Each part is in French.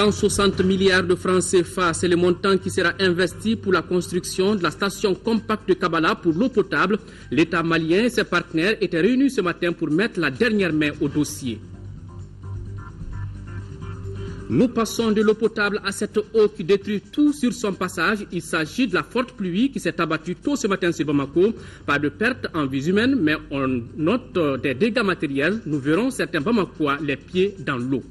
160 milliards de francs CFA, c'est le montant qui sera investi pour la construction de la station compacte de Kabala pour l'eau potable. L'État malien et ses partenaires étaient réunis ce matin pour mettre la dernière main au dossier. Nous passons de l'eau potable à cette eau qui détruit tout sur son passage. Il s'agit de la forte pluie qui s'est abattue tôt ce matin sur Bamako. Pas de perte en vies humaines, mais on note des dégâts matériels. Nous verrons certains Bamakois les pieds dans l'eau.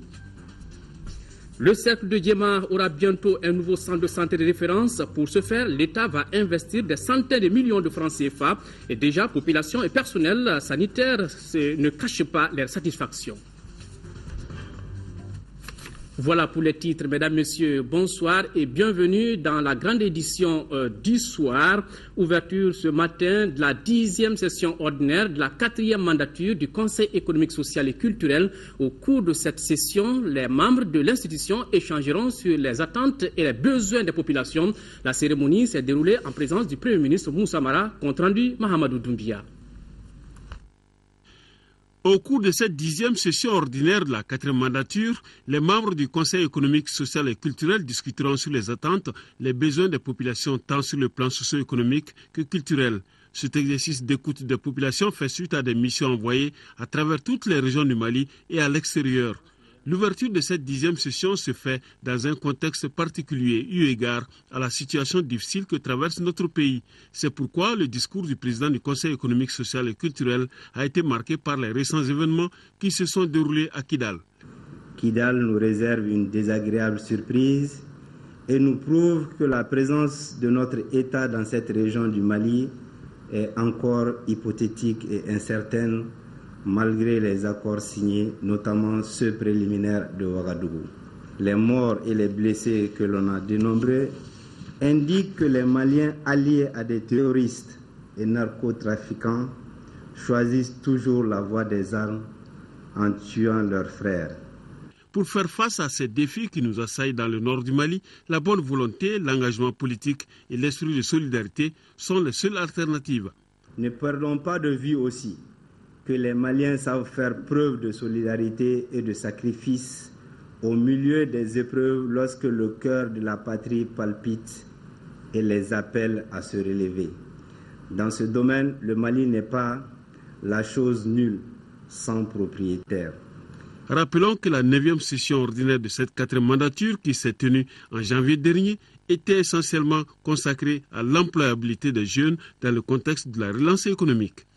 Le cercle de Djema aura bientôt un nouveau centre de santé de référence. Pour ce faire, l'État va investir des centaines de millions de francs CFA. Et déjà, population et personnel sanitaire ne cachent pas leur satisfaction. Voilà pour les titres, mesdames, messieurs, bonsoir et bienvenue dans la grande édition du soir. Ouverture ce matin de la 10e session ordinaire de la 4e mandature du Conseil économique, social et culturel. Au cours de cette session, les membres de l'institution échangeront sur les attentes et les besoins des populations. La cérémonie s'est déroulée en présence du Premier ministre Moussa Mara, compte rendu Mahamadou Doumbia. Au cours de cette 10e session ordinaire de la 4e mandature, les membres du Conseil économique, social et culturel discuteront sur les attentes, les besoins des populations tant sur le plan socio-économique que culturel. Cet exercice d'écoute des populations fait suite à des missions envoyées à travers toutes les régions du Mali et à l'extérieur. L'ouverture de cette 10e session se fait dans un contexte particulier, eu égard à la situation difficile que traverse notre pays. C'est pourquoi le discours du président du Conseil économique, social et culturel a été marqué par les récents événements qui se sont déroulés à Kidal. Kidal nous réserve une désagréable surprise et nous prouve que la présence de notre État dans cette région du Mali est encore hypothétique et incertaine, malgré les accords signés, notamment ceux préliminaires de Ouagadougou. Les morts et les blessés que l'on a dénombrés indiquent que les Maliens alliés à des terroristes et narcotrafiquants choisissent toujours la voie des armes en tuant leurs frères. Pour faire face à ces défis qui nous assaillent dans le nord du Mali, la bonne volonté, l'engagement politique et l'esprit de solidarité sont les seules alternatives. Ne perdons pas de vue aussi que les Maliens savent faire preuve de solidarité et de sacrifice au milieu des épreuves lorsque le cœur de la patrie palpite et les appelle à se relever. Dans ce domaine, le Mali n'est pas la chose nulle sans propriétaire. Rappelons que la 9e session ordinaire de cette 4e mandature qui s'est tenue en janvier dernier était essentiellement consacrée à l'employabilité des jeunes dans le contexte de la relance économique.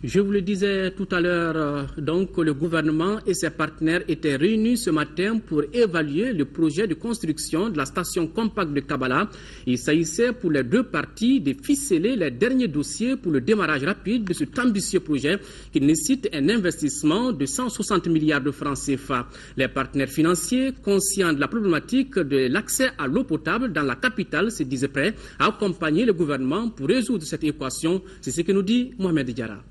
Je vous le disais tout à l'heure, donc le gouvernement et ses partenaires étaient réunis ce matin pour évaluer le projet de construction de la station compacte de Kabala. Il s'agissait pour les deux parties de ficeler les derniers dossiers pour le démarrage rapide de cet ambitieux projet qui nécessite un investissement de 160 milliards de francs CFA. Les partenaires financiers, conscients de la problématique de l'accès à l'eau potable dans la capitale, se disaient prêts à accompagner le gouvernement pour résoudre cette équation. C'est ce que nous dit Mohamed Diarra.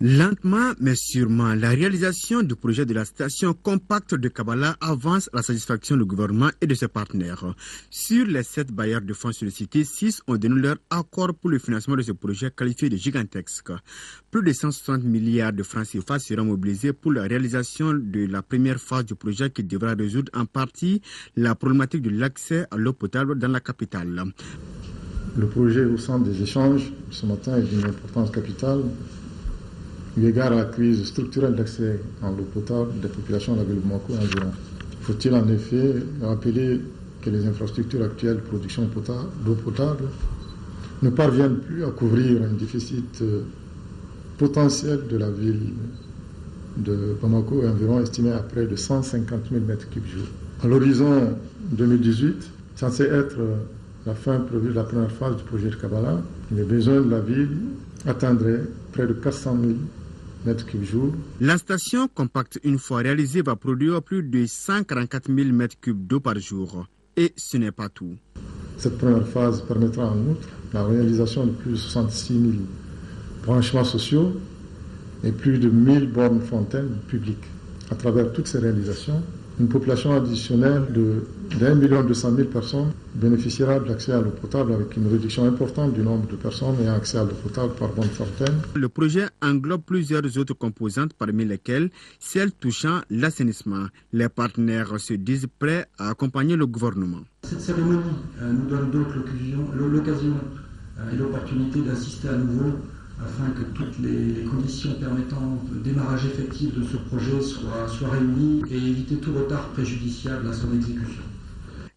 Lentement mais sûrement, la réalisation du projet de la station compacte de Kabala avance à la satisfaction du gouvernement et de ses partenaires. Sur les 7 bailleurs de fonds sollicités, 6 ont donné leur accord pour le financement de ce projet qualifié de gigantesque. Plus de 160 milliards de francs CFA seront mobilisés pour la réalisation de la première phase du projet qui devra résoudre en partie la problématique de l'accès à l'eau potable dans la capitale. Le projet au centre des échanges ce matin est d'une importance capitale. Eu égard à la crise structurelle d'accès en eau potable des populations de la ville de Bamako et environ. Faut-il en effet rappeler que les infrastructures actuelles de production d'eau potable ne parviennent plus à couvrir un déficit potentiel de la ville de Bamako et environ estimé à près de 150 000 m3 jour. À l'horizon 2018, censé être la fin prévue de la première phase du projet de Kabala, les besoins de la ville atteindraient près de 400 000 m3 jour. La station compacte, une fois réalisée, va produire plus de 144 000 m3 d'eau par jour. Et ce n'est pas tout. Cette première phase permettra en outre la réalisation de plus de 66 000 branchements sociaux et plus de 1000 bornes fontaines publiques. À travers toutes ces réalisations, Une population additionnelle de 1 200 000 personnes bénéficiera de l'accès à l'eau potable avec une réduction importante du nombre de personnes ayant accès à l'eau potable par bonne centaine. Le projet englobe plusieurs autres composantes, parmi lesquelles celles touchant l'assainissement. Les partenaires se disent prêts à accompagner le gouvernement. Cette cérémonie nous donne donc l'occasion et l'opportunité d'assister à nouveau afin que toutes les conditions permettant le démarrage effectif de ce projet soient réunies et éviter tout retard préjudiciable à son exécution.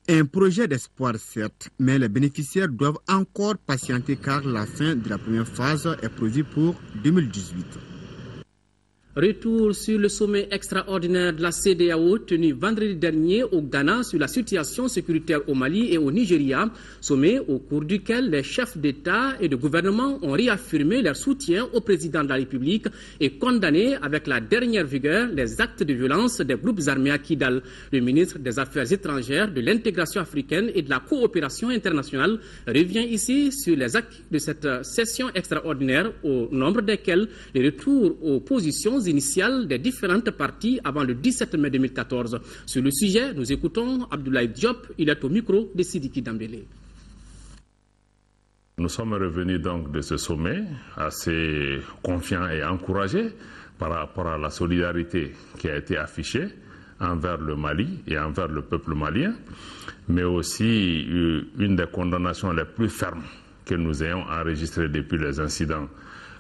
Un projet d'espoir certes, mais les bénéficiaires doivent encore patienter car la fin de la première phase est prévue pour 2018. Retour sur le sommet extraordinaire de la CEDEAO tenu vendredi dernier au Ghana sur la situation sécuritaire au Mali et au Nigeria, sommet au cours duquel les chefs d'État et de gouvernement ont réaffirmé leur soutien au président de la République et condamné avec la dernière vigueur les actes de violence des groupes armés à Kidal. Le ministre des Affaires étrangères, de l'intégration africaine et de la coopération internationale revient ici sur les actes de cette session extraordinaire, au nombre desquels les retours aux positions initiales des différentes parties avant le 17 mai 2014. Sur le sujet, nous écoutons Abdoulaye Diop, il est au micro de Sidiki Dambélé. Nous sommes revenus donc de ce sommet assez confiants et encouragés par rapport à la solidarité qui a été affichée envers le Mali et envers le peuple malien, mais aussi une des condamnations les plus fermes que nous ayons enregistrées depuis les incidents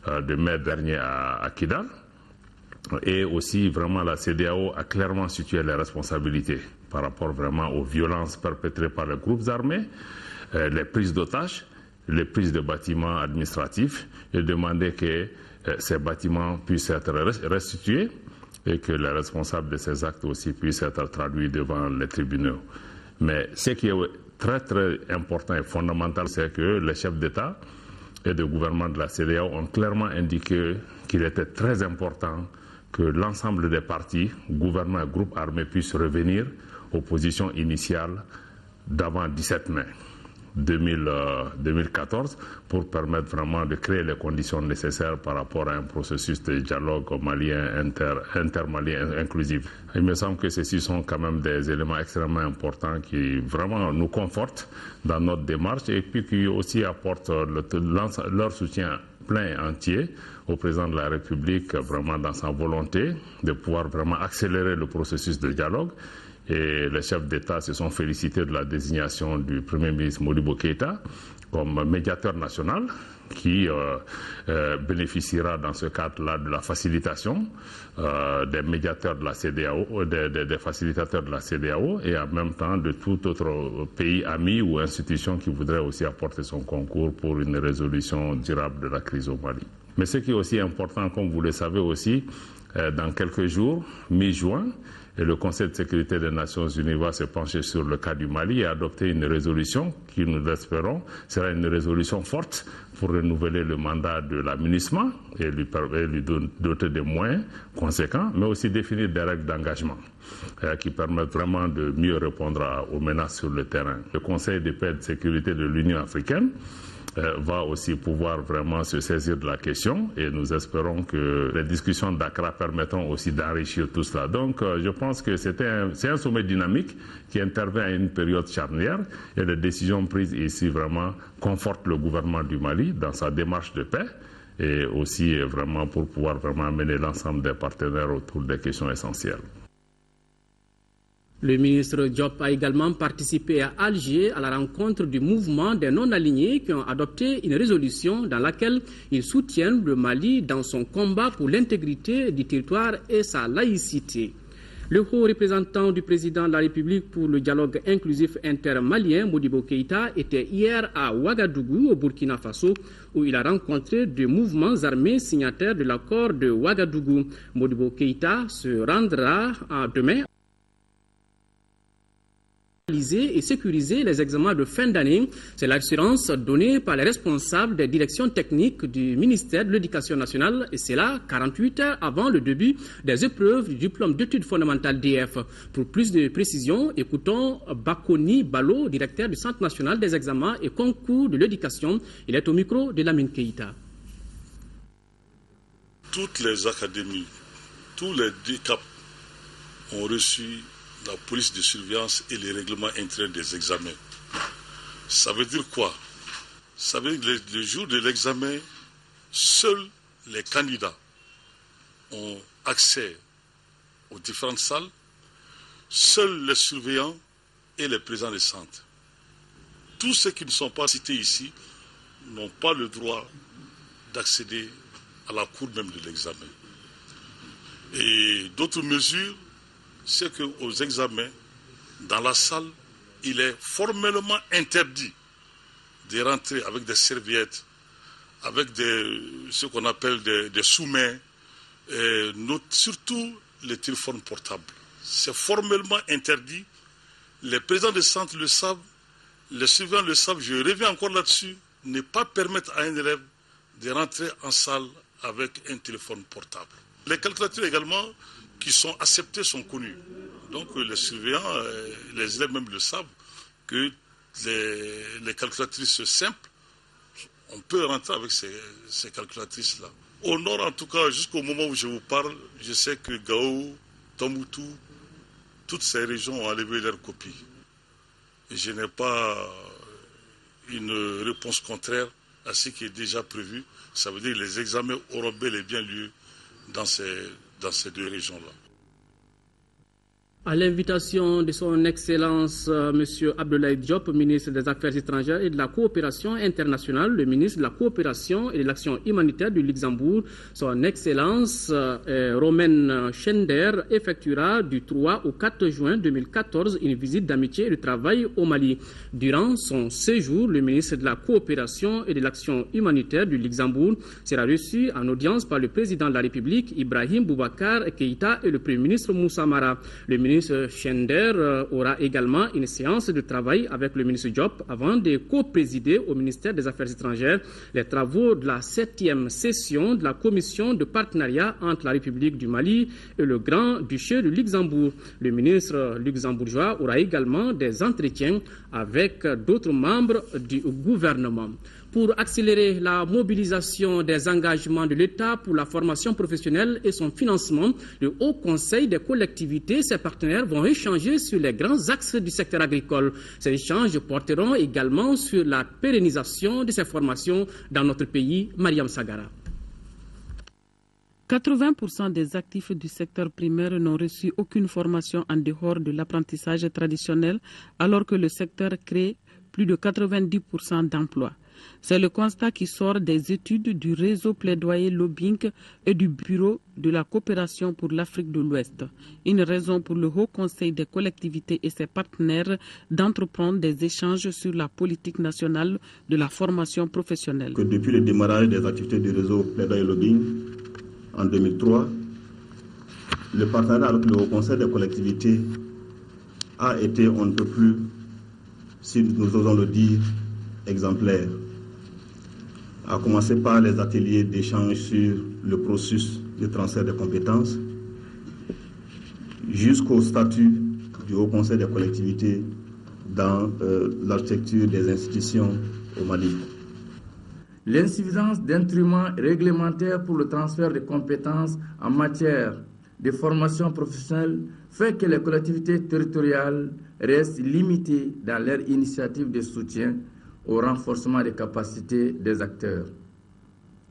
de mai dernier à Kidal. Et aussi, vraiment, la CEDEAO a clairement situé les responsabilités par rapport vraiment aux violences perpétrées par les groupes armés, les prises d'otages, les prises de bâtiments administratifs, et demandé que ces bâtiments puissent être restitués et que les responsables de ces actes aussi puissent être traduits devant les tribunaux. Mais ce qui est très très important et fondamental, c'est que les chefs d'État et de gouvernement de la CEDEAO ont clairement indiqué qu'il était très important que l'ensemble des partis, gouvernement et groupes armés puissent revenir aux positions initiales d'avant 17 mai 2014 pour permettre vraiment de créer les conditions nécessaires par rapport à un processus de dialogue malien, intermalien inclusif. Il me semble que ceux-ci sont quand même des éléments extrêmement importants qui vraiment nous confortent dans notre démarche et puis qui aussi apportent leur soutien plein et entier au président de la République, vraiment dans sa volonté de pouvoir vraiment accélérer le processus de dialogue. Et les chefs d'État se sont félicités de la désignation du Premier ministre Modibo Keïta comme médiateur national qui bénéficiera dans ce cadre-là de la facilitation des médiateurs de la CEDEAO, des facilitateurs de la CEDEAO et en même temps de tout autre pays ami ou institution qui voudrait aussi apporter son concours pour une résolution durable de la crise au Mali. Mais ce qui est aussi important, comme vous le savez aussi, dans quelques jours, mi-juin, et le Conseil de sécurité des Nations Unies va se pencher sur le cas du Mali et adopter une résolution qui, nous l'espérons, sera une résolution forte pour renouveler le mandat de la MINUSMA et lui doter de moyens conséquents, mais aussi définir des règles d'engagement qui permettent vraiment de mieux répondre aux menaces sur le terrain. Le Conseil de paix et de sécurité de l'Union africaine va aussi pouvoir vraiment se saisir de la question et nous espérons que les discussions d'Accra permettront aussi d'enrichir tout cela. Donc je pense que c'est un sommet dynamique qui intervient à une période charnière et les décisions prises ici vraiment confortent le gouvernement du Mali dans sa démarche de paix et aussi vraiment pour pouvoir vraiment mener l'ensemble des partenaires autour des questions essentielles. Le ministre Diop a également participé à Alger à la rencontre du mouvement des non-alignés qui ont adopté une résolution dans laquelle ils soutiennent le Mali dans son combat pour l'intégrité du territoire et sa laïcité. Le haut représentant du président de la République pour le dialogue inclusif intermalien, Modibo Keïta, était hier à Ouagadougou, au Burkina Faso, où il a rencontré deux mouvements armés signataires de l'accord de Ouagadougou. Modibo Keïta se rendra demain et sécuriser les examens de fin d'année. C'est l'assurance donnée par les responsables des directions techniques du ministère de l'Éducation nationale et c'est là 48 heures avant le début des épreuves du diplôme d'études fondamentales DF. Pour plus de précisions, écoutons Bakoni Balo, directeur du Centre national des examens et concours de l'éducation. Il est au micro de Lamine Keïta. Toutes les académies, tous les DCAP ont reçu la police de surveillance et les règlements internes des examens. Ça veut dire quoi? Ça veut dire que le jour de l'examen, seuls les candidats ont accès aux différentes salles, seuls les surveillants et les présidents des centres. Tous ceux qui ne sont pas cités ici n'ont pas le droit d'accéder à la cour même de l'examen. Et d'autres mesures, c'est qu'aux examens, dans la salle, il est formellement interdit de rentrer avec des serviettes, avec ce qu'on appelle des sous-mains, surtout les téléphones portables. C'est formellement interdit. Les présidents des centres le savent, les surveillants le savent. Je reviens encore là-dessus. Ne pas permettre à un élève de rentrer en salle avec un téléphone portable. Les calculateurs également qui sont acceptés sont connus. Donc les surveillants, les élèves même le savent, que les calculatrices simples, on peut rentrer avec ces calculatrices-là. Au nord, en tout cas, jusqu'au moment où je vous parle, je sais que Gao, Tombouctou, toutes ces régions ont enlevé leurs copies. Et je n'ai pas une réponse contraire à ce qui est déjà prévu. Ça veut dire que les examens auront bel et bien lieu dans ces deux régions-là. À l'invitation de son Excellence M. Abdoulaye Diop, ministre des Affaires étrangères et de la coopération internationale, le ministre de la coopération et de l'action humanitaire du Luxembourg, son Excellence Romain Schender, effectuera du 3 au 4 juin 2014 une visite d'amitié et de travail au Mali. Durant son séjour, le ministre de la coopération et de l'action humanitaire du Luxembourg sera reçu en audience par le président de la République, Ibrahim Boubacar Keïta, et le Premier ministre Moussa Mara. Le ministre Schender aura également une séance de travail avec le ministre Diop avant de co-présider au ministère des Affaires étrangères les travaux de la 7e session de la commission de partenariat entre la République du Mali et le Grand-Duché du Luxembourg. Le ministre luxembourgeois aura également des entretiens avec d'autres membres du gouvernement. Pour accélérer la mobilisation des engagements de l'État pour la formation professionnelle et son financement, le Haut Conseil des collectivités et ses partenaires vont échanger sur les grands axes du secteur agricole. Ces échanges porteront également sur la pérennisation de ces formations dans notre pays. Mariam Sagara. 80% des actifs du secteur primaire n'ont reçu aucune formation en dehors de l'apprentissage traditionnel, alors que le secteur crée plus de 90% d'emplois. C'est le constat qui sort des études du réseau plaidoyer lobbying et du Bureau de la coopération pour l'Afrique de l'Ouest. Une raison pour le Haut Conseil des collectivités et ses partenaires d'entreprendre des échanges sur la politique nationale de la formation professionnelle. Que depuis le démarrage des activités du réseau plaidoyer lobbying en 2003, le partenariat avec le Haut Conseil des collectivités a été on ne peut plus, si nous osons le dire, exemplaire. À commencer par les ateliers d'échange sur le processus de transfert de compétences, jusqu'au statut du Haut Conseil des collectivités dans l'architecture des institutions au Mali. L'insuffisance d'instruments réglementaires pour le transfert de compétences en matière de formation professionnelle fait que les collectivités territoriales restent limitées dans leur initiative de soutien au renforcement des capacités des acteurs.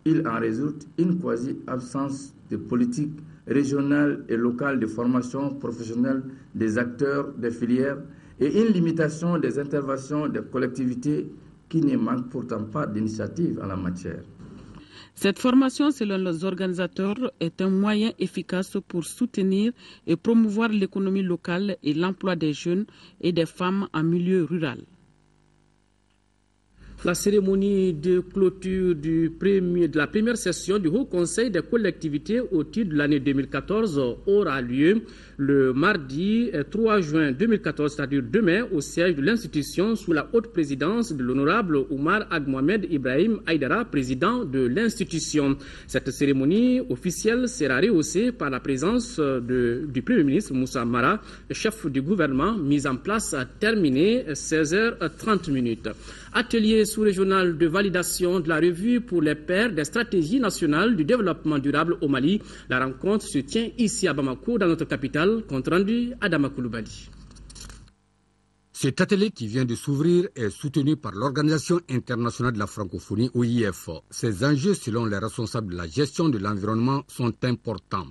Il en résulte une quasi-absence de politique régionale et locale de formation professionnelle des acteurs des filières et une limitation des interventions des collectivités qui ne manquent pourtant pas d'initiatives en la matière. Cette formation, selon les organisateurs, est un moyen efficace pour soutenir et promouvoir l'économie locale et l'emploi des jeunes et des femmes en milieu rural. La cérémonie de clôture de la première session du Haut Conseil des collectivités au titre de l'année 2014 aura lieu le mardi 3 juin 2014, c'est-à-dire demain, au siège de l'institution sous la haute présidence de l'honorable Oumar Ag Mohamed Ibrahim Aïdara, président de l'institution. Cette cérémonie officielle sera rehaussée par la présence du Premier ministre Moussa Mara, chef du gouvernement, mise en place à terminer 16h30. Atelier sous-régional de validation de la revue pour les pairs des stratégies nationales du développement durable au Mali. La rencontre se tient ici à Bamako, dans notre capitale, compte rendu Adama Koulibaly. Cet atelier qui vient de s'ouvrir est soutenu par l'Organisation internationale de la francophonie, OIF. Ces enjeux, selon les responsables de la gestion de l'environnement, sont importants.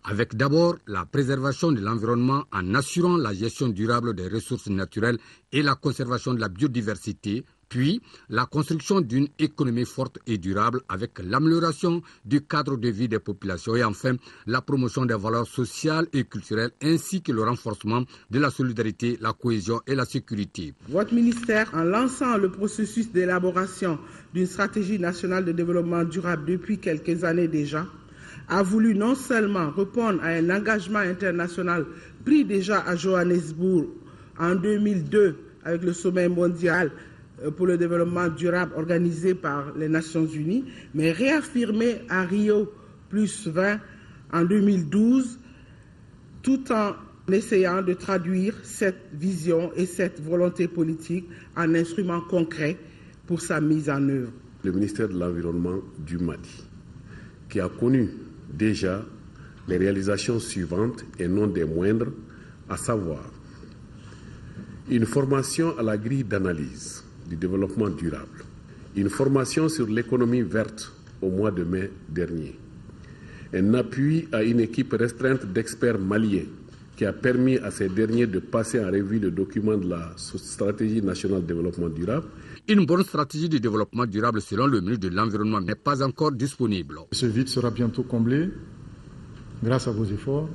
Avec d'abord la préservation de l'environnement en assurant la gestion durable des ressources naturelles et la conservation de la biodiversité, puis la construction d'une économie forte et durable avec l'amélioration du cadre de vie des populations et enfin la promotion des valeurs sociales et culturelles ainsi que le renforcement de la solidarité, la cohésion et la sécurité. Votre ministère, en lançant le processus d'élaboration d'une stratégie nationale de développement durable depuis quelques années déjà, a voulu non seulement répondre à un engagement international pris déjà à Johannesburg en 2002 avec le sommet mondial pour le développement durable organisé par les Nations Unies, mais réaffirmé à Rio +20 en 2012, tout en essayant de traduire cette vision et cette volonté politique en instruments concrets pour sa mise en œuvre. Le ministère de l'Environnement du Mali, qui a connu déjà les réalisations suivantes et non des moindres, à savoir une formation à la grille d'analyse du développement durable, une formation sur l'économie verte au mois de mai dernier, un appui à une équipe restreinte d'experts maliens qui a permis à ces derniers de passer en revue le document de la stratégie nationale de développement durable. Une bonne stratégie de développement durable selon le ministre de l'Environnement n'est pas encore disponible. Ce vide sera bientôt comblé grâce à vos efforts,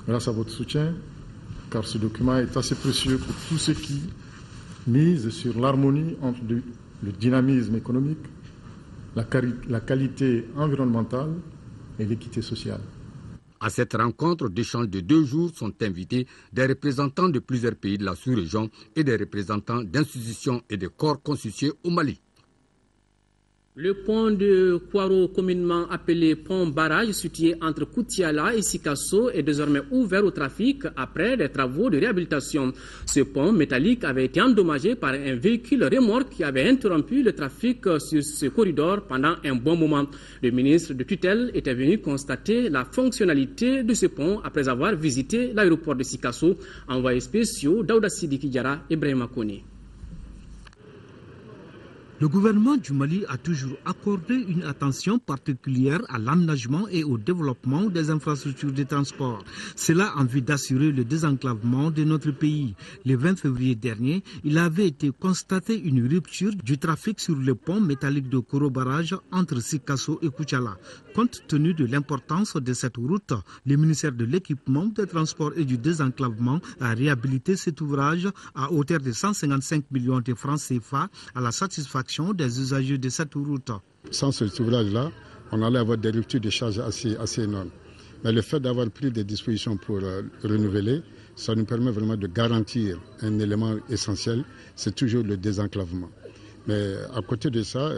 grâce à votre soutien, car ce document est assez précieux pour tous ceux qui misent sur l'harmonie entre le dynamisme économique, la qualité environnementale et l'équité sociale. À cette rencontre d'échange de 2 jours sont invités des représentants de plusieurs pays de la sous-région et des représentants d'institutions et de corps constitués au Mali. Le pont de Kwaro, communément appelé pont barrage, situé entre Koutiala et Sikasso, est désormais ouvert au trafic après des travaux de réhabilitation. Ce pont métallique avait été endommagé par un véhicule remorque qui avait interrompu le trafic sur ce corridor pendant un bon moment. Le ministre de tutelle était venu constater la fonctionnalité de ce pont après avoir visité l'aéroport de Sikasso. Envoyés spéciaux Daouda Sidiki Diarra et Ibrahima Kone. Le gouvernement du Mali a toujours accordé une attention particulière à l'aménagement et au développement des infrastructures de transport. Cela en vue d'assurer le désenclavement de notre pays. Le 20 février dernier, il avait été constaté une rupture du trafic sur le pont métallique de Koro Barrage entre Sikasso et Koutiala. Compte tenu de l'importance de cette route, le ministère de l'Équipement, des Transports et du Désenclavement a réhabilité cet ouvrage à hauteur de 155 millions de francs CFA à la satisfaction des usagers de cette route. Sans cet ouvrage-là, on allait avoir des ruptures de charge assez énormes. Mais le fait d'avoir pris des dispositions pour renouveler, ça nous permet vraiment de garantir un élément essentiel, c'est toujours le désenclavement. Mais à côté de ça,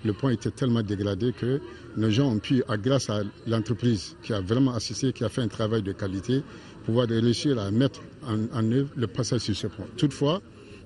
le pont était tellement dégradé que nos gens ont pu, grâce à l'entreprise qui a vraiment assisté, qui a fait un travail de qualité, pouvoir réussir à mettre en œuvre le passage sur ce pont. Toutefois,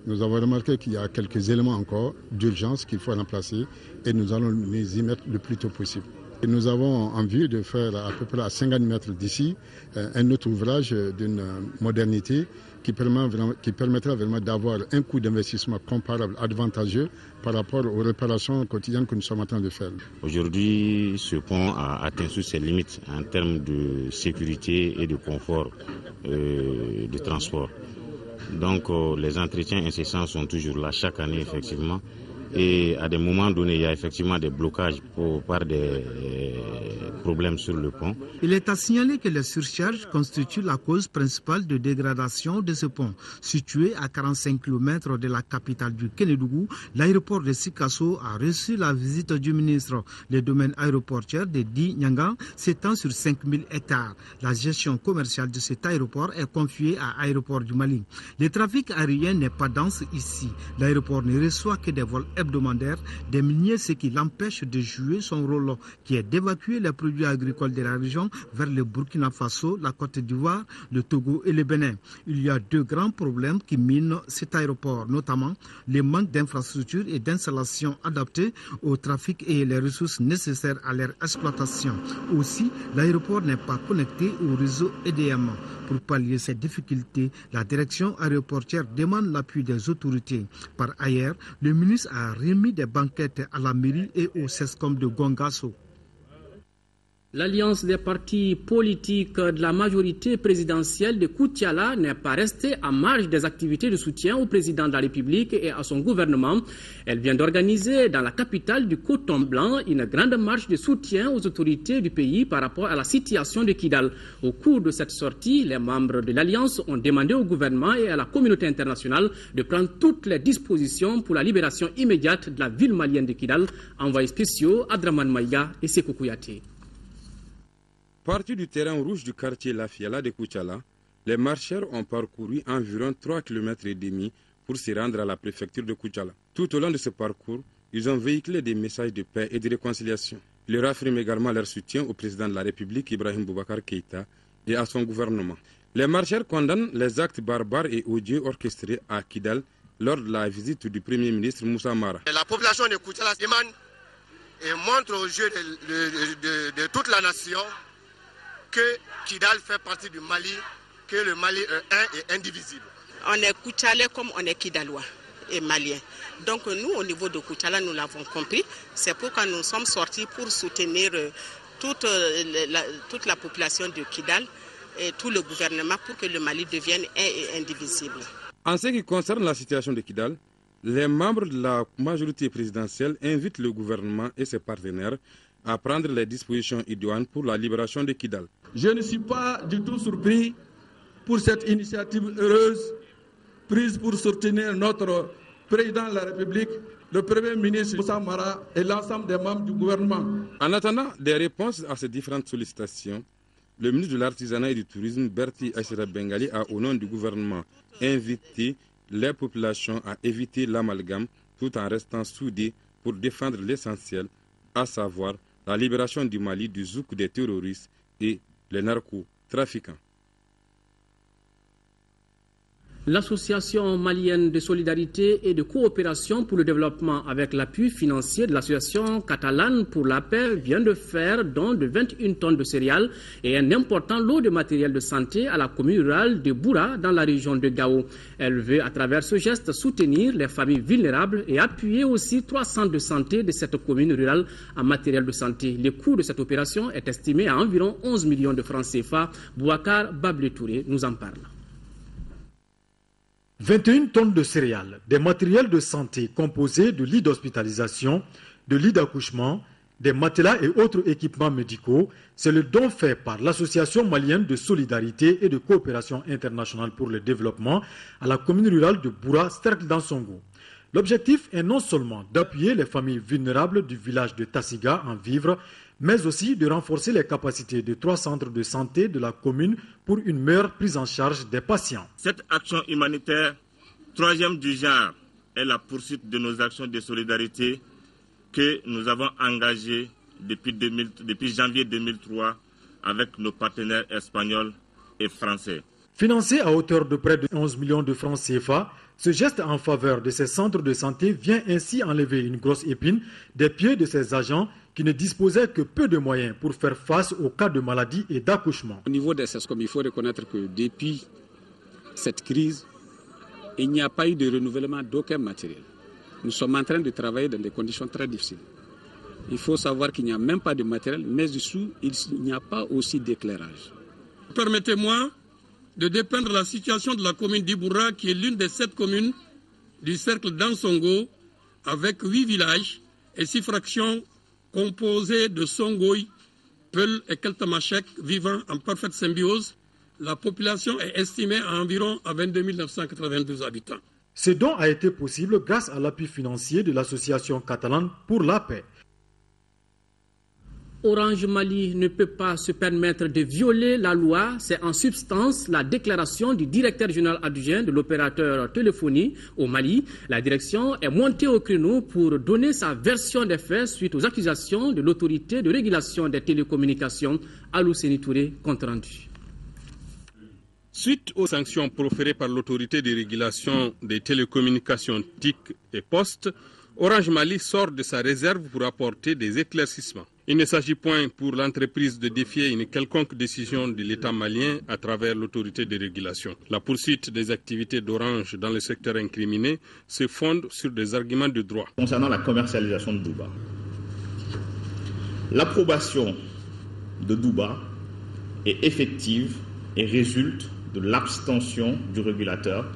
nous avons remarqué qu'il y a quelques éléments encore d'urgence qu'il faut remplacer et nous allons les y mettre le plus tôt possible. Et nous avons envie de faire à peu près à 50 mètres d'ici un autre ouvrage d'une modernité qui permettra vraiment d'avoir un coût d'investissement comparable, avantageux par rapport aux réparations quotidiennes que nous sommes en train de faire. Aujourd'hui, ce pont a atteint toutes ses limites en termes de sécurité et de confort de transport. Donc les entretiens incessants sont toujours là chaque année effectivement. Et à des moments donnés, il y a effectivement des blocages par des problèmes sur le pont. Il est à signaler que les surcharges constituent la cause principale de dégradation de ce pont. Situé à 45 km de la capitale du Kénédougou, l'aéroport de Sikasso a reçu la visite du ministre. Le domaine aéroportuaire de Di Nyanga s'étend sur 5000 hectares. La gestion commerciale de cet aéroport est confiée à Aéroport du Mali. Le trafic aérien n'est pas dense ici. L'aéroport ne reçoit que des vols hebdomadaire des miniers, ce qui l'empêche de jouer son rôle qui est d'évacuer les produits agricoles de la région vers le Burkina Faso, la Côte d'Ivoire, le Togo et le Bénin. Il y a deux grands problèmes qui minent cet aéroport, notamment le manque d'infrastructures et d'installations adaptées au trafic et les ressources nécessaires à leur exploitation. Aussi, l'aéroport n'est pas connecté au réseau EDM. Pour pallier ces difficultés, la direction aéroportière demande l'appui des autorités. Par ailleurs, le ministre a remis des banquettes à la mairie et au CESCOM de Gongasso. L'alliance des partis politiques de la majorité présidentielle de Koutiala n'est pas restée à marge des activités de soutien au président de la République et à son gouvernement. Elle vient d'organiser dans la capitale du Coton Blanc une grande marche de soutien aux autorités du pays par rapport à la situation de Kidal. Au cours de cette sortie, les membres de l'alliance ont demandé au gouvernement et à la communauté internationale de prendre toutes les dispositions pour la libération immédiate de la ville malienne de Kidal. Envoyés spéciaux Adraman Maïga et Sekou Kouyaté. Partis du terrain rouge du quartier La Fiala de Koutiala, les marcheurs ont parcouru environ 3,5 km pour se rendre à la préfecture de Koutiala. Tout au long de ce parcours, ils ont véhiculé des messages de paix et de réconciliation. Ils leur affirment également leur soutien au président de la République, Ibrahim Boubacar Keïta, et à son gouvernement. Les marcheurs condamnent les actes barbares et odieux orchestrés à Kidal lors de la visite du Premier ministre Moussa Mara. La population de Koutiala demande et montre aux yeux de toute la nation que Kidal fait partie du Mali, que le Mali est un et indivisible. On est Koutialais comme on est Kidalois et Maliens. Donc nous, au niveau de Koutiala, nous l'avons compris. C'est pourquoi nous sommes sortis pour soutenir toute la population de Kidal et tout le gouvernement pour que le Mali devienne un et indivisible. En ce qui concerne la situation de Kidal, les membres de la majorité présidentielle invitent le gouvernement et ses partenaires à prendre les dispositions idoines pour la libération de Kidal. Je ne suis pas du tout surpris pour cette initiative heureuse prise pour soutenir notre président de la République, le Premier ministre Moussa Mara et l'ensemble des membres du gouvernement. En attendant des réponses à ces différentes sollicitations, le ministre de l'Artisanat et du Tourisme, Berti Aïssata Bengali, a au nom du gouvernement invité les populations à éviter l'amalgame tout en restant soudés pour défendre l'essentiel, à savoir la libération du Mali du zouk des terroristes et les narcotrafiquants. L'Association malienne de solidarité et de coopération pour le développement, avec l'appui financier de l'Association catalane pour la paix, vient de faire don de 21 tonnes de céréales et un important lot de matériel de santé à la commune rurale de Boura dans la région de Gao. Elle veut à travers ce geste soutenir les familles vulnérables et appuyer aussi 3 centres de santé de cette commune rurale en matériel de santé. Le coût de cette opération est estimé à environ 11 millions de francs CFA. Bouakar Bablé-Touré nous en parle. 21 tonnes de céréales, des matériels de santé composés de lits d'hospitalisation, de lits d'accouchement, des matelas et autres équipements médicaux, c'est le don fait par l'Association malienne de solidarité et de coopération internationale pour le développement à la commune rurale de Boura, Sterk dans Songo. L'objectif est non seulement d'appuyer les familles vulnérables du village de Tassiga en vivres, mais aussi de renforcer les capacités de 3 centres de santé de la commune pour une meilleure prise en charge des patients. Cette action humanitaire, troisième du genre, est la poursuite de nos actions de solidarité que nous avons engagées depuis janvier 2003 avec nos partenaires espagnols et français. Financé à hauteur de près de 11 millions de francs CFA, ce geste en faveur de ces centres de santé vient ainsi enlever une grosse épine des pieds de ces agents qui ne disposaient que peu de moyens pour faire face aux cas de maladie et d'accouchement. Au niveau des CESCOM, il faut reconnaître que depuis cette crise, il n'y a pas eu de renouvellement d'aucun matériel. Nous sommes en train de travailler dans des conditions très difficiles. Il faut savoir qu'il n'y a même pas de matériel, mais dessous, il n'y a pas aussi d'éclairage. Permettez-moi de dépeindre la situation de la commune d'Iboura, qui est l'une des 7 communes du cercle d'Ansongo, avec 8 villages et 6 fractions composées de Songoï, Peul et Keltamachek, vivant en parfaite symbiose. La population est estimée à environ 22 992 habitants. Ce don a été possible grâce à l'appui financier de l'Association catalane pour la paix. Orange Mali ne peut pas se permettre de violer la loi. C'est en substance la déclaration du directeur général adjoint de l'opérateur téléphonie au Mali. La direction est montée au créneau pour donner sa version des faits suite aux accusations de l'autorité de régulation des télécommunications. Alou Seni Touré, compte rendu. Suite aux sanctions proférées par l'autorité de régulation des télécommunications TIC et Poste, Orange Mali sort de sa réserve pour apporter des éclaircissements. Il ne s'agit point pour l'entreprise de défier une quelconque décision de l'État malien à travers l'autorité de régulation. La poursuite des activités d'Orange dans le secteur incriminé se fonde sur des arguments de droit. Concernant la commercialisation de Douba, l'approbation de Douba est effective et résulte de l'abstention du régulateur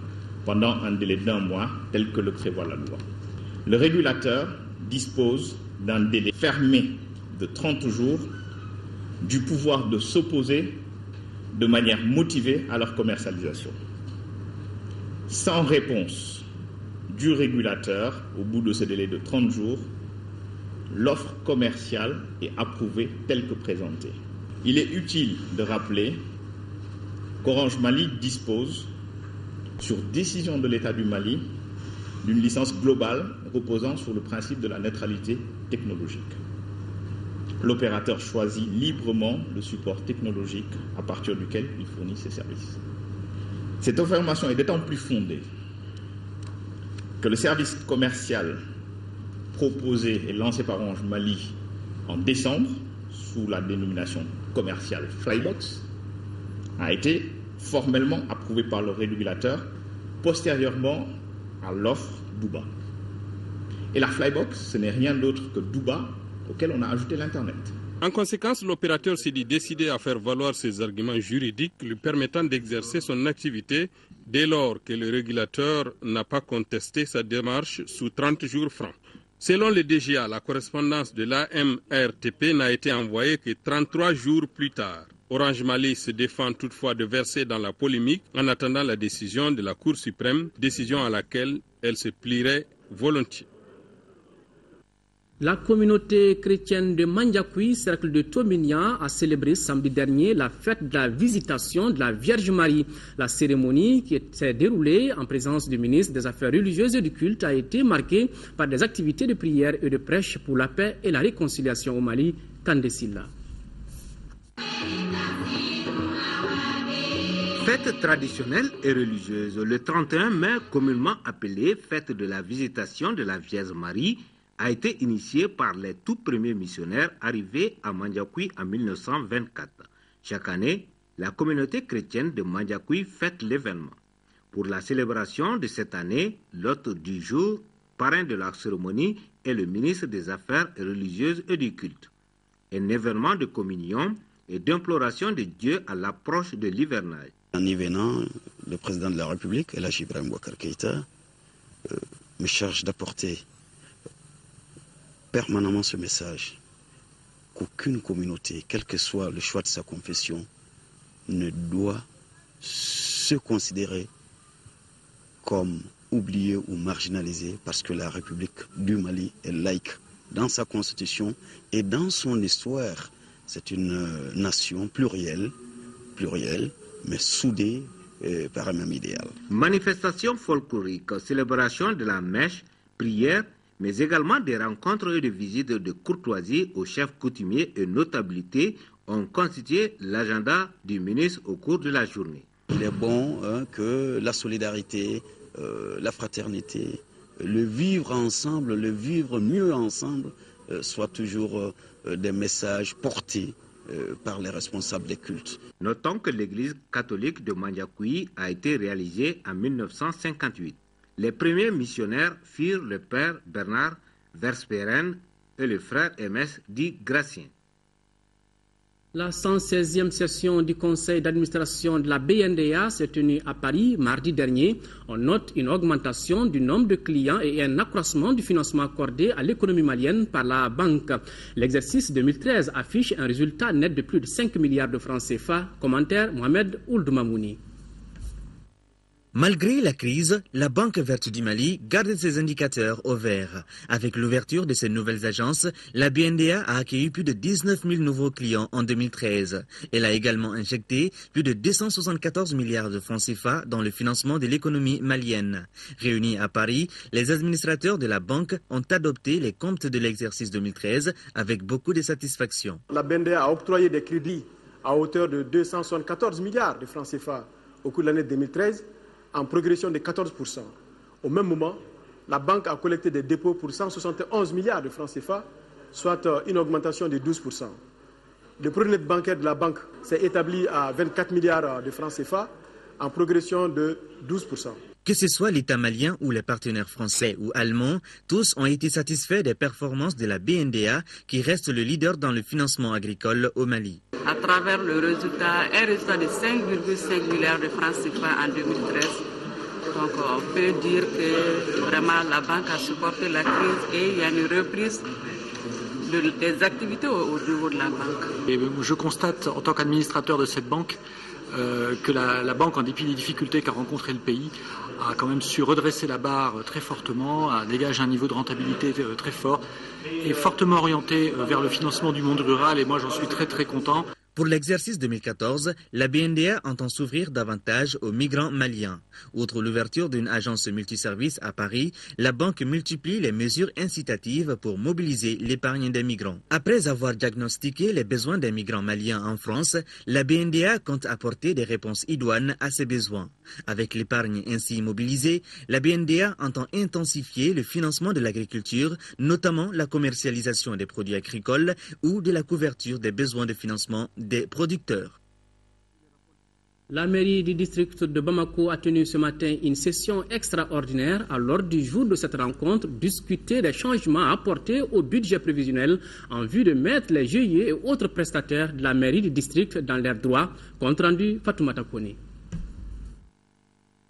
pendant un délai d'1 mois tel que le prévoit la loi. Le régulateur dispose d'un délai fermé de 30 jours du pouvoir de s'opposer de manière motivée à leur commercialisation. Sans réponse du régulateur, au bout de ce délai de 30 jours, l'offre commerciale est approuvée telle que présentée. Il est utile de rappeler qu'Orange Mali dispose, sur décision de l'État du Mali, d'une licence globale reposant sur le principe de la neutralité technologique. L'opérateur choisit librement le support technologique à partir duquel il fournit ses services. Cette information est d'autant plus fondée que le service commercial proposé et lancé par Orange Mali en décembre, sous la dénomination commerciale Flybox, a été formellement approuvé par le régulateur postérieurement à l'offre Douba. Et la Flybox, ce n'est rien d'autre que Douba auquel on a ajouté l'Internet. En conséquence, l'opérateur s'est dit décidé à faire valoir ses arguments juridiques lui permettant d'exercer son activité dès lors que le régulateur n'a pas contesté sa démarche sous 30 jours francs. Selon le DGA, la correspondance de l'AMRTP n'a été envoyée que 33 jours plus tard. Orange Mali se défend toutefois de verser dans la polémique en attendant la décision de la Cour suprême, décision à laquelle elle se plierait volontiers. La communauté chrétienne de Mandiakoui, cercle de Tominia, a célébré samedi dernier la fête de la visitation de la Vierge Marie. La cérémonie, qui s'est déroulée en présence du ministre des Affaires religieuses et du culte, a été marquée par des activités de prière et de prêche pour la paix et la réconciliation au Mali. Kandesila. Fête traditionnelle et religieuse, le 31 mai, communément appelée fête de la visitation de la Vierge Marie, a été initiée par les tout premiers missionnaires arrivés à Mandiakoui en 1924. Chaque année, la communauté chrétienne de Mandiakoui fête l'événement. Pour la célébration de cette année, l'hôte du jour, parrain de la cérémonie, est le ministre des Affaires religieuses et du culte. Un événement de communion et d'imploration de Dieu à l'approche de l'hivernage. En y venant, le président de la République, El Hadji Ibrahim Boubacar Keïta, me charge d'apporter permanemment ce message qu'aucune communauté, quel que soit le choix de sa confession, ne doit se considérer comme oubliée ou marginalisée parce que la République du Mali est laïque dans sa constitution et dans son histoire. C'est une nation plurielle, mais soudée par un même idéal. Manifestation folklorique, célébration de la mèche, prière, mais également des rencontres et des visites de courtoisie aux chefs coutumiers et notabilités ont constitué l'agenda du ministre au cours de la journée. Il est bon que la solidarité, la fraternité, le vivre ensemble, le vivre mieux ensemble, soient toujours des messages portés par les responsables des cultes. Notons que l'église catholique de Mandiakoui a été réalisée en 1958. Les premiers missionnaires furent le père Bernard Versperen et le frère MS dit Gracien. La 116e session du conseil d'administration de la BNDA s'est tenue à Paris mardi dernier. On note une augmentation du nombre de clients et un accroissement du financement accordé à l'économie malienne par la banque. L'exercice 2013 affiche un résultat net de plus de 5 milliards de francs CFA. Commentaire Mohamed Ould Mamouni. Malgré la crise, la Banque verte du Mali garde ses indicateurs au vert. Avec l'ouverture de ces nouvelles agences, la BNDA a accueilli plus de 19 000 nouveaux clients en 2013. Elle a également injecté plus de 274 milliards de francs CFA dans le financement de l'économie malienne. Réunis à Paris, les administrateurs de la banque ont adopté les comptes de l'exercice 2013 avec beaucoup de satisfaction. La BNDA a octroyé des crédits à hauteur de 274 milliards de francs CFA au cours de l'année 2013, en progression de 14%. Au même moment, la banque a collecté des dépôts pour 171 milliards de francs CFA, soit une augmentation de 12%. Le produit net bancaire de la banque s'est établi à 24 milliards de francs CFA, en progression de 12%. Que ce soit l'État malien ou les partenaires français ou allemands, tous ont été satisfaits des performances de la BNDA qui reste le leader dans le financement agricole au Mali. À travers un résultat de 5,5 milliards de francs CFA en 2013. Donc on peut dire que vraiment la banque a supporté la crise et il y a une reprise des activités au niveau de la banque. Et je constate en tant qu'administrateur de cette banque que la banque, en dépit des difficultés qu'a rencontré le pays, a quand même su redresser la barre très fortement, a dégagé un niveau de rentabilité très fort et fortement orienté vers le financement du monde rural, et moi j'en suis très content. Pour l'exercice 2014, la BNDA entend s'ouvrir davantage aux migrants maliens. Outre l'ouverture d'une agence multiservice à Paris, la banque multiplie les mesures incitatives pour mobiliser l'épargne des migrants. Après avoir diagnostiqué les besoins des migrants maliens en France, la BNDA compte apporter des réponses idoines à ces besoins. Avec l'épargne ainsi mobilisée, la BNDA entend intensifier le financement de l'agriculture, notamment la commercialisation des produits agricoles ou de la couverture des besoins de financement des producteurs. La mairie du district de Bamako a tenu ce matin une session extraordinaire. À l'ordre du jour de cette rencontre, discuter des changements apportés au budget prévisionnel en vue de mettre les GIE et autres prestataires de la mairie du district dans leurs droits. Compte rendu Fatoumata Kone.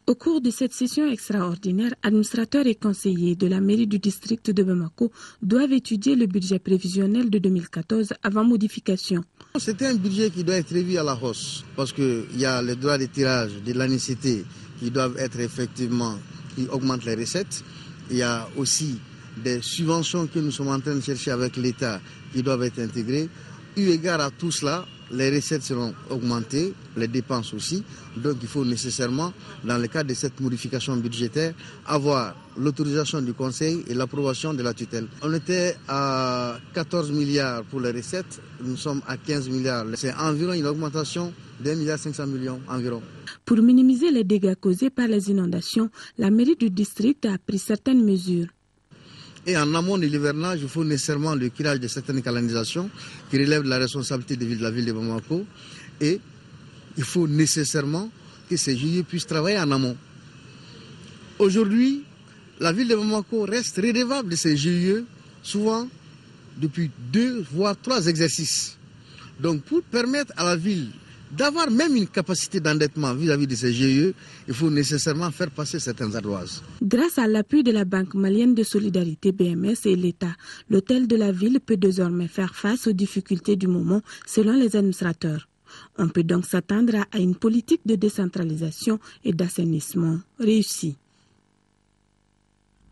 Au cours de cette session extraordinaire, administrateurs et conseillers de la mairie du district de Bamako doivent étudier le budget prévisionnel de 2014 avant modification. C'était un budget qui doit être revu à la hausse parce qu'il y a les droits de tirage de l'ANICT qui doivent être effectivement, qui augmentent les recettes. Il y a aussi des subventions que nous sommes en train de chercher avec l'État qui doivent être intégrées. Eu égard à tout cela, les recettes seront augmentées, les dépenses aussi. Donc il faut nécessairement, dans le cadre de cette modification budgétaire, avoir l'autorisation du Conseil et l'approbation de la tutelle. On était à 14 milliards pour les recettes, nous sommes à 15 milliards. C'est environ une augmentation d'1,5 milliard environ. Pour minimiser les dégâts causés par les inondations, la mairie du district a pris certaines mesures. Et en amont de l'hivernage, il faut nécessairement le curage de certaines canalisations qui relèvent de la responsabilité de la ville de Bamako. Et il faut nécessairement que ces GIE puissent travailler en amont. Aujourd'hui, la ville de Bamako reste redevable de ces GIE, souvent depuis 2 voire 3 exercices. Donc pour permettre à la ville d'avoir même une capacité d'endettement vis-à-vis de ces GIE, il faut nécessairement faire passer certaines ardoises. Grâce à l'appui de la Banque malienne de solidarité BMS et l'État, l'hôtel de la ville peut désormais faire face aux difficultés du moment selon les administrateurs. On peut donc s'attendre à une politique de décentralisation et d'assainissement réussie.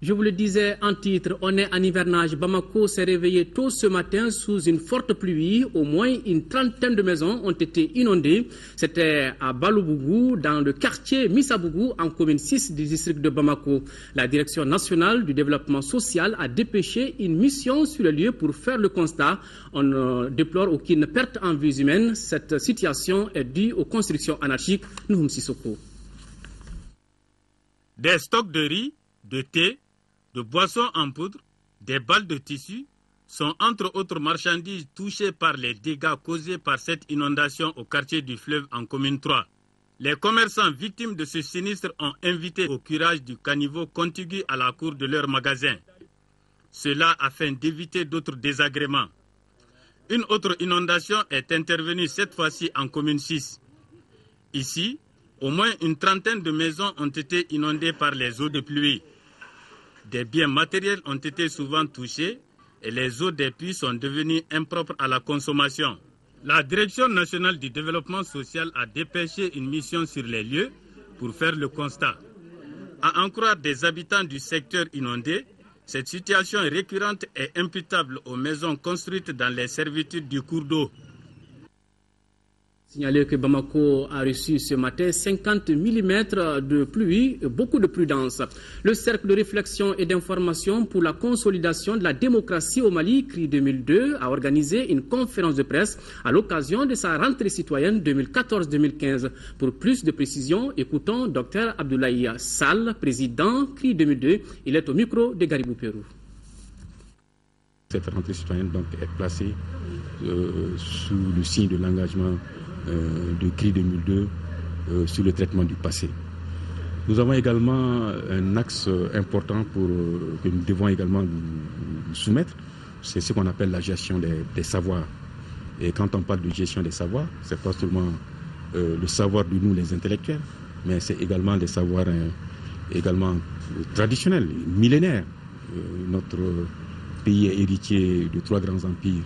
Je vous le disais en titre, on est en hivernage. Bamako s'est réveillé tôt ce matin sous une forte pluie. Au moins une trentaine de maisons ont été inondées. C'était à Balobougou, dans le quartier Missabougou, en commune 6 du district de Bamako. La Direction nationale du développement social a dépêché une mission sur le lieu pour faire le constat. On ne déplore aucune perte en vies humaines. Cette situation est due aux constructions anarchiques. Nouhoum Sissoko. Des stocks de riz, de thé, de boissons en poudre, des balles de tissu sont entre autres marchandises touchées par les dégâts causés par cette inondation au quartier du fleuve en commune 3. Les commerçants victimes de ce sinistre ont invité au curage du caniveau contigu à la cour de leur magasin. Cela afin d'éviter d'autres désagréments. Une autre inondation est intervenue cette fois-ci en commune 6. Ici, au moins une trentaine de maisons ont été inondées par les eaux de pluie. Des biens matériels ont été souvent touchés et les eaux des puits sont devenues impropres à la consommation. La Direction nationale du développement social a dépêché une mission sur les lieux pour faire le constat. À en croire des habitants du secteur inondé, cette situation récurrente est imputable aux maisons construites dans les servitudes du cours d'eau. Signaler que Bamako a reçu ce matin 50 mm de pluie, beaucoup de prudence. Le cercle de réflexion et d'information pour la consolidation de la démocratie au Mali, CRI 2002, a organisé une conférence de presse à l'occasion de sa rentrée citoyenne 2014-2015. Pour plus de précisions, écoutons Dr Abdoulaye Sall, président CRI 2002. Il est au micro de Garibou Pérou. Cette rentrée citoyenne donc, est placée sous le signe de l'engagement de CRI 2002 sur le traitement du passé. Nous avons également un axe important que nous devons également nous soumettre, c'est ce qu'on appelle la gestion des savoirs. Et quand on parle de gestion des savoirs, c'est pas seulement le savoir de nous les intellectuels, mais c'est également les savoirs également traditionnels, millénaires. Notre pays est héritier de 3 grands empires,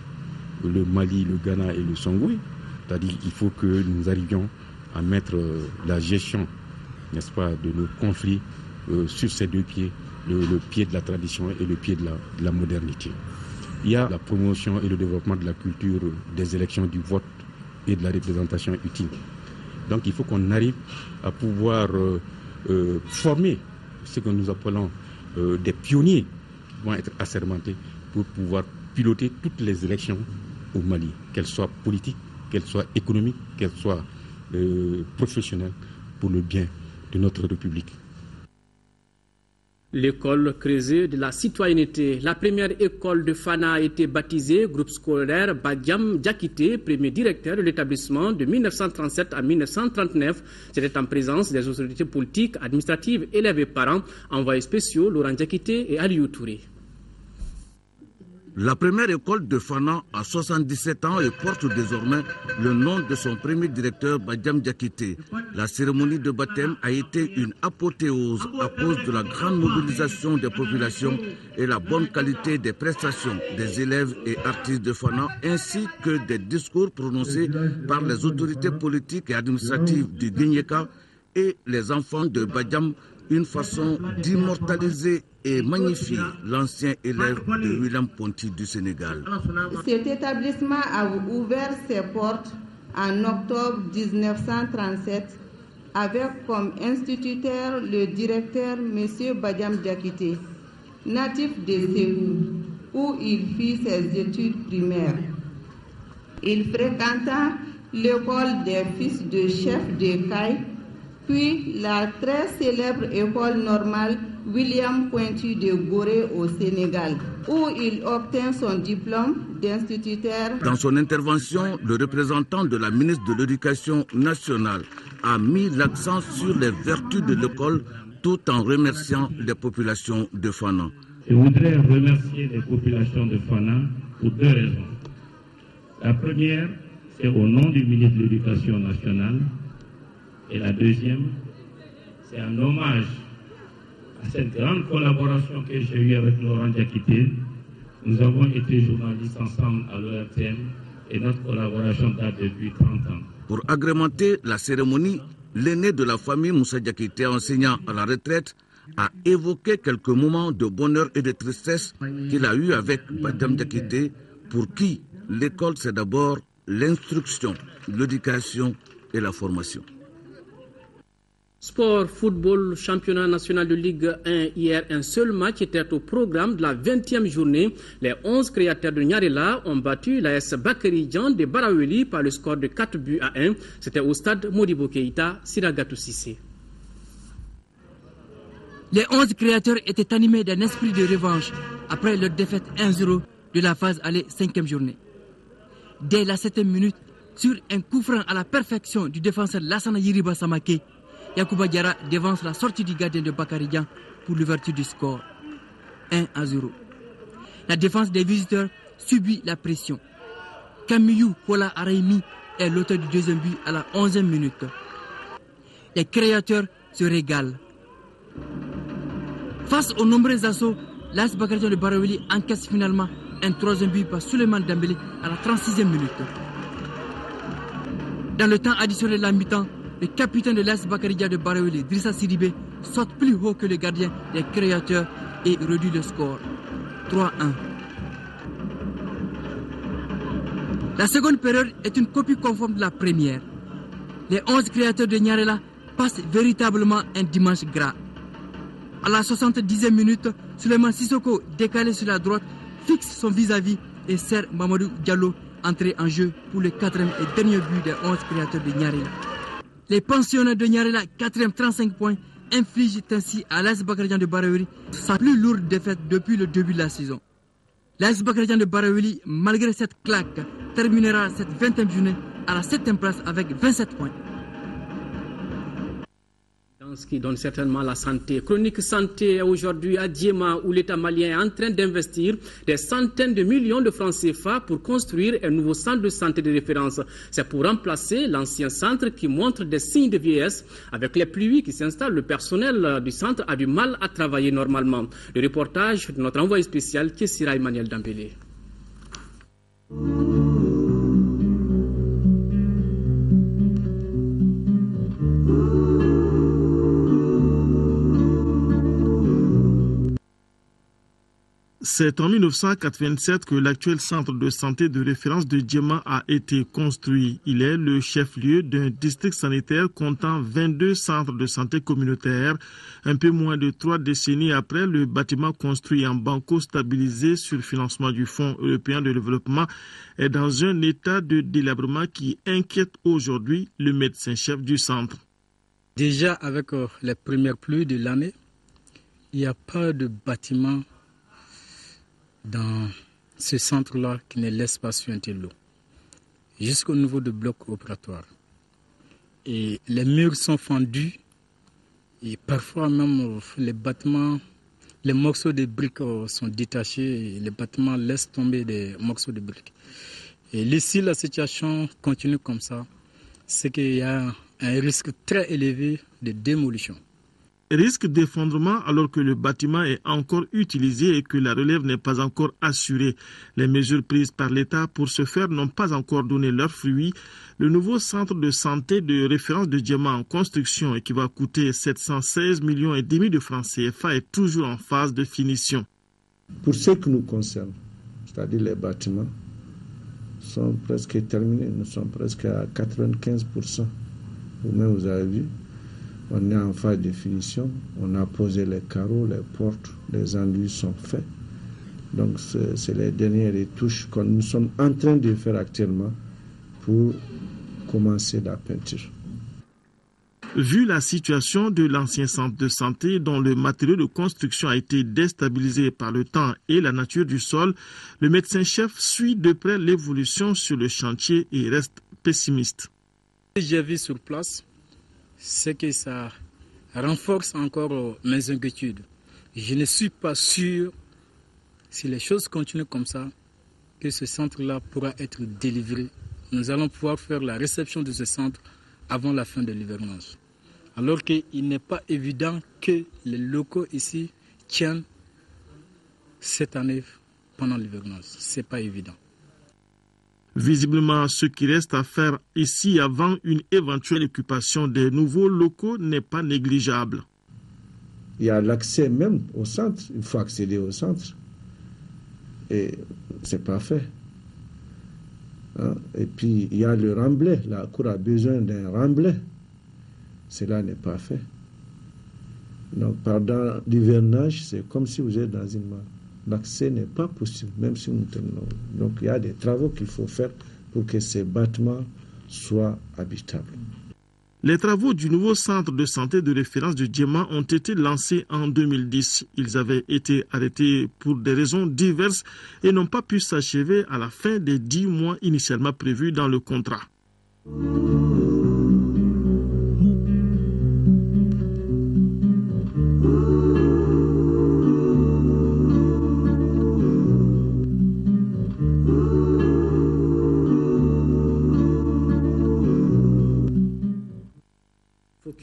le Mali, le Ghana et le Songwe. C'est-à-dire qu'il faut que nous arrivions à mettre la gestion, n'est-ce pas, de nos conflits sur ces 2 pieds, le pied de la tradition et le pied de la modernité. Il y a la promotion et le développement de la culture des élections, du vote et de la représentation utile. Donc il faut qu'on arrive à pouvoir former ce que nous appelons des pionniers qui vont être assermentés pour pouvoir piloter toutes les élections au Mali, qu'elles soient politiques, qu'elles soient économiques, qu'elles soient professionnelles, pour le bien de notre République. L'école creusée de la citoyenneté. La première école de Fana a été baptisée groupe scolaire Badiam Diakité, premier directeur de l'établissement de 1937 à 1939. C'était en présence des autorités politiques, administratives, élèves et parents, envoyés spéciaux Laurent Diakité et Aliou Touré. La première école de Fana a 77 ans et porte désormais le nom de son premier directeur Badiam Diakité. La cérémonie de baptême a été une apothéose à cause de la grande mobilisation des populations et la bonne qualité des prestations des élèves et artistes de Fana, ainsi que des discours prononcés par les autorités politiques et administratives du Guinéka et les enfants de Badiam, une façon d'immortaliser et magnifier l'ancien élève de William Ponty du Sénégal. Cet établissement a ouvert ses portes en octobre 1937 avec comme instituteur le directeur M. Badiam Diakité, natif de Ségou, où il fit ses études primaires. Il fréquenta l'école des fils de chef de Caille, puis la très célèbre école normale William Ponty de Gorée au Sénégal, où il obtint son diplôme d'instituteur. Dans son intervention, le représentant de la ministre de l'Éducation nationale a mis l'accent sur les vertus de l'école tout en remerciant les populations de Fana. Je voudrais remercier les populations de Fana pour 2 raisons. La première, c'est au nom du ministre de l'Éducation nationale. Et la deuxième, c'est un hommage à cette grande collaboration que j'ai eue avec Laurent Diakité. Nous avons été journalistes ensemble à l'ORTM et notre collaboration date depuis 30 ans. Pour agrémenter la cérémonie, l'aîné de la famille Moussa Diakité, enseignant à la retraite, a évoqué quelques moments de bonheur et de tristesse qu'il a eu avec Badiam Diakité, pour qui l'école c'est d'abord l'instruction, l'éducation et la formation. Sport, football, championnat national de Ligue 1. Hier, un seul match était au programme de la 20e journée. Les 11 créateurs de Nyarela ont battu l'AS Bakary Dian de Baraweli par le score de 4-1. C'était au stade Modibo Keïta, Siragatou Sissé. Les 11 créateurs étaient animés d'un esprit de revanche après leur défaite 1-0 de la phase aller 5e journée. Dès la 7e minute, sur un coup franc à la perfection du défenseur Lassana Yiriba Samake, Yacouba Diarra devance la sortie du gardien de Bakary Dian pour l'ouverture du score. 1-0. La défense des visiteurs subit la pression. Kamiyou Kola Araimi est l'auteur du 2e but à la 11e minute. Les créateurs se régalent. Face aux nombreux assauts, l'AS Bakary Dian de Baraweli encaisse finalement un 3e but par Souleymane Dembélé à la 36e minute. Dans le temps additionnel de la mi-temps, le capitaine de l'AS Bakary Dia de Baraouli, Drissa Sidibé, saute plus haut que le gardien des créateurs et réduit le score. 3-1. La seconde période est une copie conforme de la première. Les 11 créateurs de Niarela passent véritablement un dimanche gras. À la 70e minute, Souleymane Sissoko, décalé sur la droite, fixe son vis-à-vis et sert Mamadou Diallo entrer en jeu pour le 4e et dernier but des 11 créateurs de Niarela. Les pensionnaires de Niarela, 4e 35 points, infligent ainsi à l'AS Bakary Dia de Baraouli sa plus lourde défaite depuis le début de la saison. L'AS Bakary Dia de Baraouli, malgré cette claque, terminera cette 20e journée à la 7e place avec 27 points. Ce qui donne certainement la santé. Chronique santé aujourd'hui à Djema, où l'État malien est en train d'investir des centaines de millions de francs CFA pour construire un nouveau centre de santé de référence. C'est pour remplacer l'ancien centre qui montre des signes de vieillesse. Avec les pluies qui s'installent, le personnel du centre a du mal à travailler normalement. Le reportage de notre envoyé spécial, Kessira Emmanuel Dambélé. C'est en 1987 que l'actuel centre de santé de référence de Djema a été construit. Il est le chef-lieu d'un district sanitaire comptant 22 centres de santé communautaires. Un peu moins de 3 décennies après, le bâtiment construit en banco stabilisé sur financement du Fonds européen de développement est dans un état de délabrement qui inquiète aujourd'hui le médecin-chef du centre. Déjà avec les premières pluies de l'année, il n'y a pas de bâtiment dans ce centre-là qui ne laisse pas suinter l'eau, jusqu'au niveau du bloc opératoire. Et les murs sont fendus et parfois même les bâtiments, les morceaux de briques sont détachés et les bâtiments laissent tomber des morceaux de briques. Et ici, la situation continue comme ça, c'est qu'il y a un risque très élevé de démolition. Risque d'effondrement alors que le bâtiment est encore utilisé et que la relève n'est pas encore assurée. Les mesures prises par l'État pour ce faire n'ont pas encore donné leurs fruits. Le nouveau centre de santé de référence de Djema en construction et qui va coûter 716,5 millions de francs CFA est toujours en phase de finition. Pour ce qui nous concerne, c'est-à-dire les bâtiments, sont presque terminés. Nous sommes presque à 95%. Vous-même, vous avez vu. On est en phase de finition, on a posé les carreaux, les portes, les enduits sont faits. Donc c'est les dernières retouches que nous sommes en train de faire actuellement pour commencer la peinture. Vu la situation de l'ancien centre de santé dont le matériau de construction a été déstabilisé par le temps et la nature du sol, le médecin-chef suit de près l'évolution sur le chantier et reste pessimiste. J'ai vu sur place, c'est que ça renforce encore mes inquiétudes. Je ne suis pas sûr, si les choses continuent comme ça, que ce centre-là pourra être délivré. Nous allons pouvoir faire la réception de ce centre avant la fin de l'hivernage. Alors qu'il n'est pas évident que les locaux ici tiennent cette année pendant l'hivernage. Ce n'est pas évident. Visiblement, ce qui reste à faire ici avant une éventuelle occupation des nouveaux locaux n'est pas négligeable. Il y a l'accès même au centre, il faut accéder au centre. Et ce n'est pas fait. Et puis, il y a le remblai. La cour a besoin d'un remblai. Cela n'est pas fait. Donc, pendant l'hivernage, c'est comme si vous êtes dans une mare. L'accès n'est pas possible, même si nous terminons. Donc, il y a des travaux qu'il faut faire pour que ces bâtiments soient habitables. Les travaux du nouveau centre de santé de référence de Djema ont été lancés en 2010. Ils avaient été arrêtés pour des raisons diverses et n'ont pas pu s'achever à la fin des 10 mois initialement prévus dans le contrat.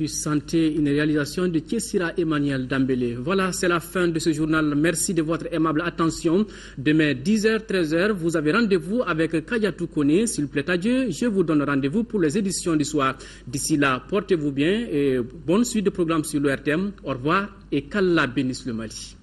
Santé, une réalisation de Kessira Emmanuel Dambélé. Voilà, c'est la fin de ce journal. Merci de votre aimable attention. Demain, 10h, 13h, vous avez rendez-vous avec Kayatou Kone. S'il plaît à Dieu, je vous donne rendez-vous pour les éditions du soir. D'ici là, portez-vous bien et bonne suite de programmes sur le RTM. Au revoir et qu'Allah bénisse le Mali.